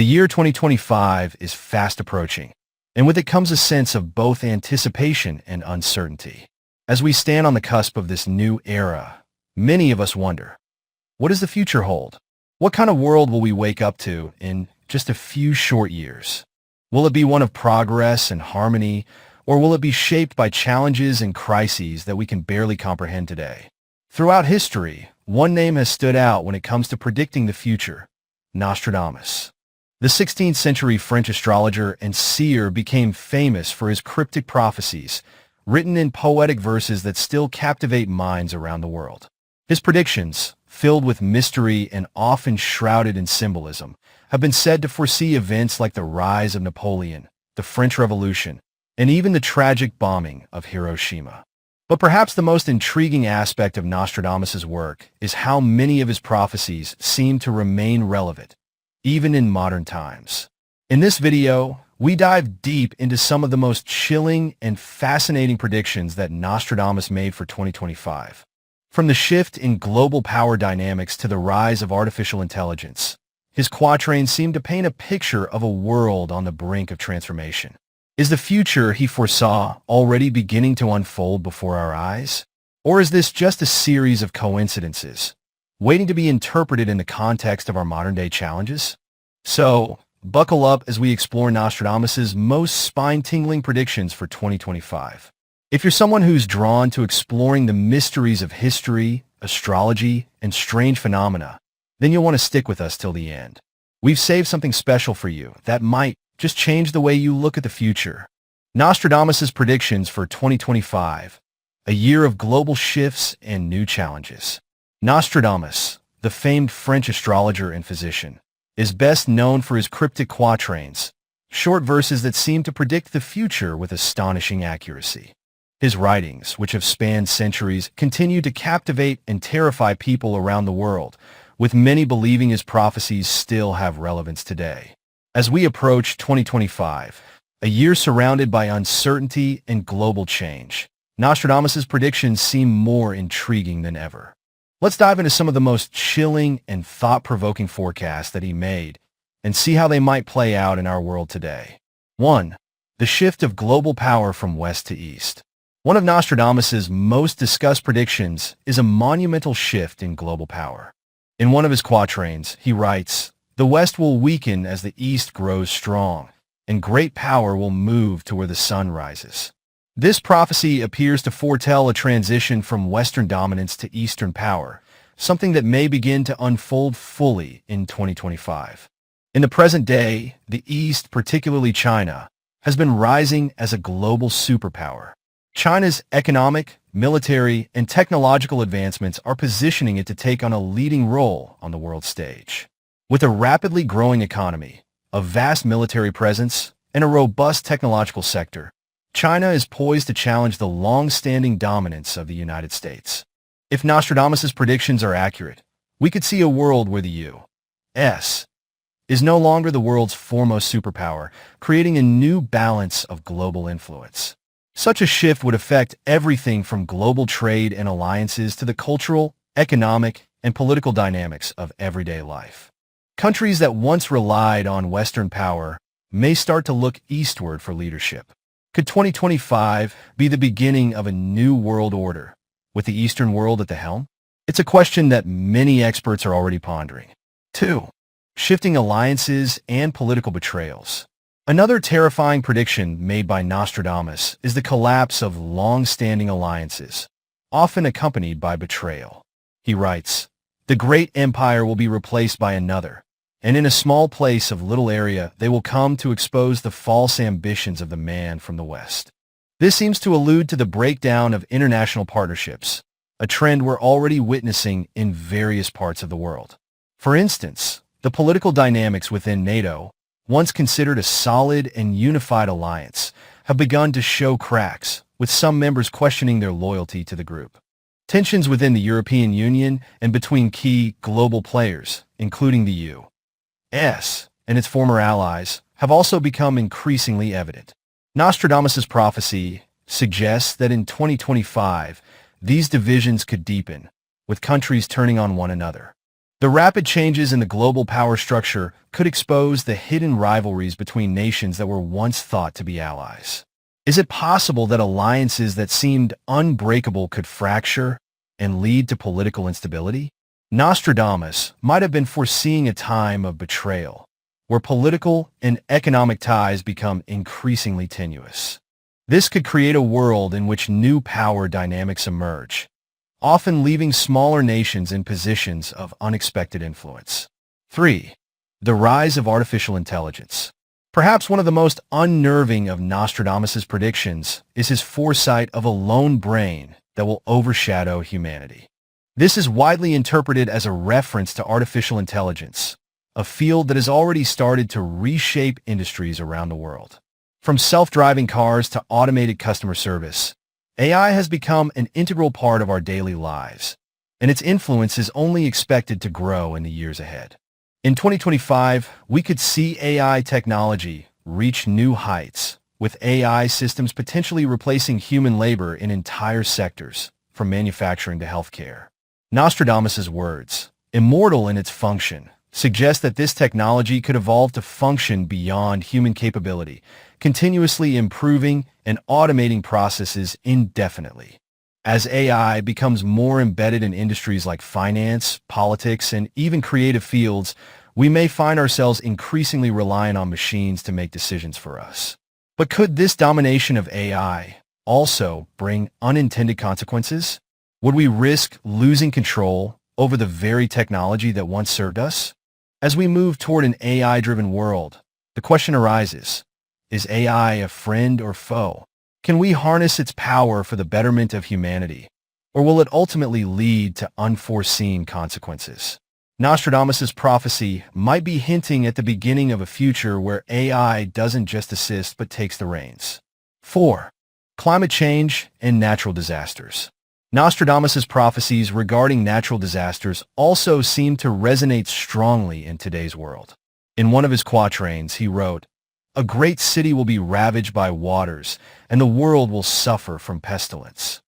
The year 2025 is fast approaching, and with it comes a sense of both anticipation and uncertainty. As we stand on the cusp of this new era, many of us wonder, what does the future hold? What kind of world will we wake up to in just a few short years? Will it be one of progress and harmony, or will it be shaped by challenges and crises that we can barely comprehend today? Throughout history, one name has stood out when it comes to predicting the future: Nostradamus. The 16th century French astrologer and seer became famous for his cryptic prophecies, written in poetic verses that still captivate minds around the world. His predictions, filled with mystery and often shrouded in symbolism, have been said to foresee events like the rise of Napoleon, the French Revolution, and even the tragic bombing of Hiroshima. But perhaps the most intriguing aspect of Nostradamus' work is how many of his prophecies seem to remain relevant, even in modern times. In this video, we dive deep into some of the most chilling and fascinating predictions that Nostradamus made for 2025. From the shift in global power dynamics to the rise of artificial intelligence, his quatrains seem to paint a picture of a world on the brink of transformation. Is the future he foresaw already beginning to unfold before our eyes? Or is this just a series of coincidences, waiting to be interpreted in the context of our modern-day challenges? So, buckle up as we explore Nostradamus' most spine-tingling predictions for 2025. If you're someone who's drawn to exploring the mysteries of history, astrology, and strange phenomena, then you'll want to stick with us till the end. We've saved something special for you that might just change the way you look at the future. Nostradamus' predictions for 2025, a year of global shifts and new challenges. Nostradamus, the famed French astrologer and physician, is best known for his cryptic quatrains, short verses that seem to predict the future with astonishing accuracy. His writings, which have spanned centuries, continue to captivate and terrify people around the world, with many believing his prophecies still have relevance today. As we approach 2025, a year surrounded by uncertainty and global change, Nostradamus' predictions seem more intriguing than ever. Let's dive into some of the most chilling and thought-provoking forecasts that he made and see how they might play out in our world today. 1. The shift of global power from west to east. One of Nostradamus' most discussed predictions is a monumental shift in global power. In one of his quatrains, he writes, "The West will weaken as the East grows strong, and great power will move to where the sun rises." This prophecy appears to foretell a transition from Western dominance to Eastern power, something that may begin to unfold fully in 2025. In the present day, the East, particularly China, has been rising as a global superpower. China's economic, military, and technological advancements are positioning it to take on a leading role on the world stage. With a rapidly growing economy, a vast military presence, and a robust technological sector, China is poised to challenge the long-standing dominance of the United States. If Nostradamus' predictions are accurate, we could see a world where the U.S. is no longer the world's foremost superpower, creating a new balance of global influence. Such a shift would affect everything from global trade and alliances to the cultural, economic, and political dynamics of everyday life. Countries that once relied on Western power may start to look eastward for leadership. Could 2025 be the beginning of a new world order, with the Eastern world at the helm? It's a question that many experts are already pondering. 2. Shifting alliances and political betrayals. Another terrifying prediction made by Nostradamus is the collapse of long-standing alliances, often accompanied by betrayal. He writes, "The great empire will be replaced by another, and in a small place of little area they will come to expose the false ambitions of the man from the West." This seems to allude to the breakdown of international partnerships, a trend we're already witnessing in various parts of the world. For instance, the political dynamics within NATO, once considered a solid and unified alliance, have begun to show cracks, with some members questioning their loyalty to the group. Tensions within the European Union and between key global players, including the U.S. and its former allies, have also become increasingly evident. Nostradamus' prophecy suggests that in 2025, these divisions could deepen, with countries turning on one another. The rapid changes in the global power structure could expose the hidden rivalries between nations that were once thought to be allies. Is it possible that alliances that seemed unbreakable could fracture and lead to political instability? Nostradamus might have been foreseeing a time of betrayal, where political and economic ties become increasingly tenuous. This could create a world in which new power dynamics emerge, often leaving smaller nations in positions of unexpected influence. 3. The rise of artificial intelligence. Perhaps one of the most unnerving of Nostradamus' predictions is his foresight of a lone brain that will overshadow humanity. This is widely interpreted as a reference to artificial intelligence, a field that has already started to reshape industries around the world. From self-driving cars to automated customer service, AI has become an integral part of our daily lives, and its influence is only expected to grow in the years ahead. In 2025, we could see AI technology reach new heights, with AI systems potentially replacing human labor in entire sectors, from manufacturing to healthcare. Nostradamus' words, immortal in its function, suggest that this technology could evolve to function beyond human capability, continuously improving and automating processes indefinitely. As AI becomes more embedded in industries like finance, politics, and even creative fields, we may find ourselves increasingly reliant on machines to make decisions for us. But could this domination of AI also bring unintended consequences? Would we risk losing control over the very technology that once served us? As we move toward an AI-driven world, the question arises, is AI a friend or foe? Can we harness its power for the betterment of humanity, or will it ultimately lead to unforeseen consequences? Nostradamus' prophecy might be hinting at the beginning of a future where AI doesn't just assist but takes the reins. 4. Climate change and natural disasters. Nostradamus' prophecies regarding natural disasters also seem to resonate strongly in today's world. In one of his quatrains, he wrote, "A great city will be ravaged by waters, and the world will suffer from pestilence."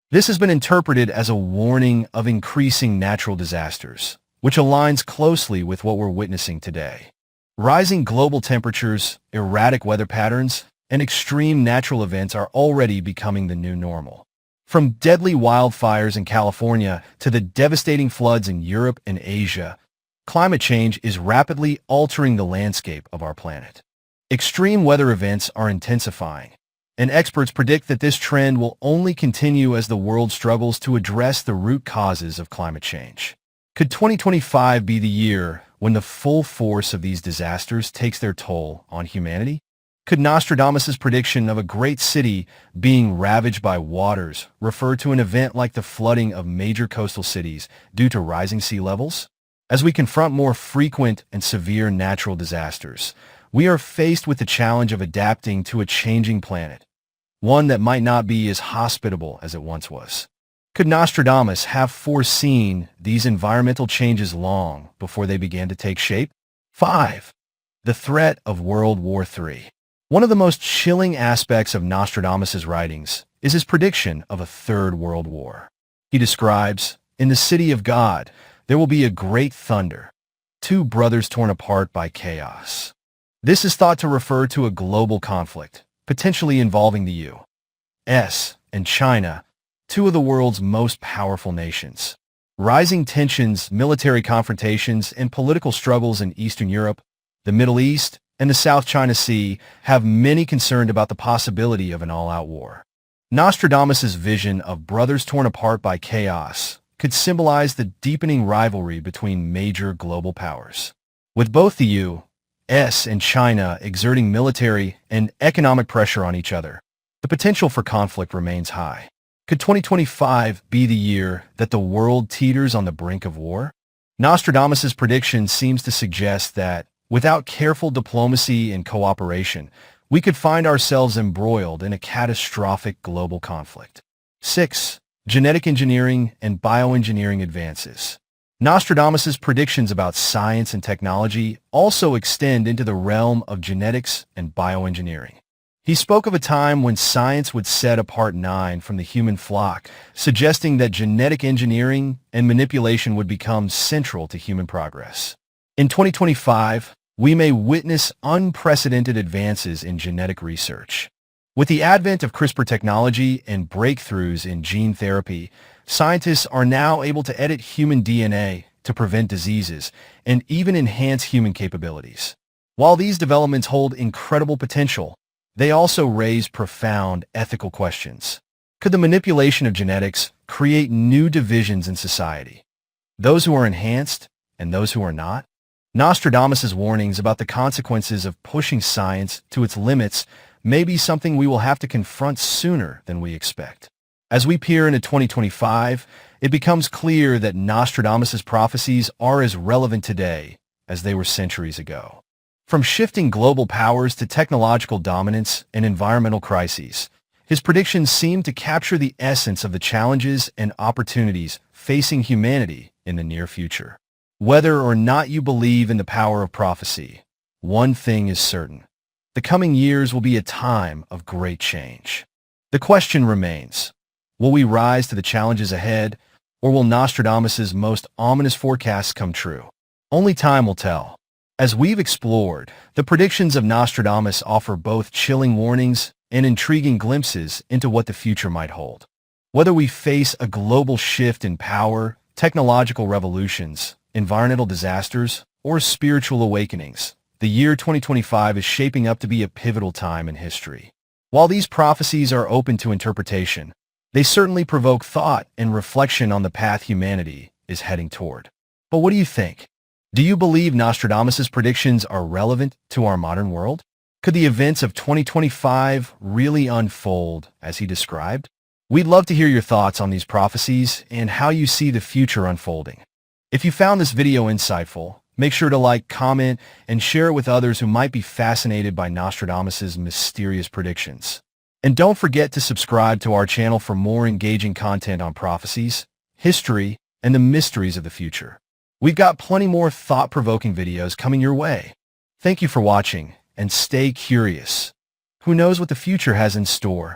This has been interpreted as a warning of increasing natural disasters, which aligns closely with what we're witnessing today. Rising global temperatures, erratic weather patterns, and extreme natural events are already becoming the new normal. From deadly wildfires in California to the devastating floods in Europe and Asia, climate change is rapidly altering the landscape of our planet. Extreme weather events are intensifying, and experts predict that this trend will only continue as the world struggles to address the root causes of climate change. Could 2025 be the year when the full force of these disasters takes their toll on humanity? Could Nostradamus' prediction of a great city being ravaged by waters refer to an event like the flooding of major coastal cities due to rising sea levels? As we confront more frequent and severe natural disasters, we are faced with the challenge of adapting to a changing planet, one that might not be as hospitable as it once was. Could Nostradamus have foreseen these environmental changes long before they began to take shape? 5. The threat of World War III. One of the most chilling aspects of Nostradamus' writings is his prediction of a third world war. He describes, "In the city of God, there will be a great thunder, two brothers torn apart by chaos." This is thought to refer to a global conflict, potentially involving the U.S. and China, two of the world's most powerful nations. Rising tensions, military confrontations, and political struggles in Eastern Europe, the Middle East, and the South China Sea have many concerned about the possibility of an all-out war. Nostradamus' vision of brothers torn apart by chaos could symbolize the deepening rivalry between major global powers. With both the U.S. and China exerting military and economic pressure on each other, the potential for conflict remains high. Could 2025 be the year that the world teeters on the brink of war? Nostradamus' prediction seems to suggest that, without careful diplomacy and cooperation, we could find ourselves embroiled in a catastrophic global conflict. 6. Genetic engineering and bioengineering advances. Nostradamus' predictions about science and technology also extend into the realm of genetics and bioengineering. He spoke of a time when science would set apart nine from the human flock, suggesting that genetic engineering and manipulation would become central to human progress. In 2025, we may witness unprecedented advances in genetic research. With the advent of CRISPR technology and breakthroughs in gene therapy, scientists are now able to edit human DNA to prevent diseases and even enhance human capabilities. While these developments hold incredible potential, they also raise profound ethical questions. Could the manipulation of genetics create new divisions in society? Those who are enhanced and those who are not? Nostradamus' warnings about the consequences of pushing science to its limits may be something we will have to confront sooner than we expect. As we peer into 2025, it becomes clear that Nostradamus' prophecies are as relevant today as they were centuries ago. From shifting global powers to technological dominance and environmental crises, his predictions seem to capture the essence of the challenges and opportunities facing humanity in the near future. Whether or not you believe in the power of prophecy, one thing is certain. The coming years will be a time of great change. The question remains, will we rise to the challenges ahead, or will Nostradamus' most ominous forecasts come true? Only time will tell. As we've explored, the predictions of Nostradamus offer both chilling warnings and intriguing glimpses into what the future might hold. Whether we face a global shift in power, technological revolutions, environmental disasters, or spiritual awakenings, the year 2025 is shaping up to be a pivotal time in history. While these prophecies are open to interpretation, they certainly provoke thought and reflection on the path humanity is heading toward. But what do you think? Do you believe Nostradamus' predictions are relevant to our modern world? Could the events of 2025 really unfold as he described? We'd love to hear your thoughts on these prophecies and how you see the future unfolding. If you found this video insightful, make sure to like, comment, and share it with others who might be fascinated by Nostradamus' mysterious predictions. And don't forget to subscribe to our channel for more engaging content on prophecies, history, and the mysteries of the future. We've got plenty more thought-provoking videos coming your way. Thank you for watching, and stay curious. Who knows what the future has in store?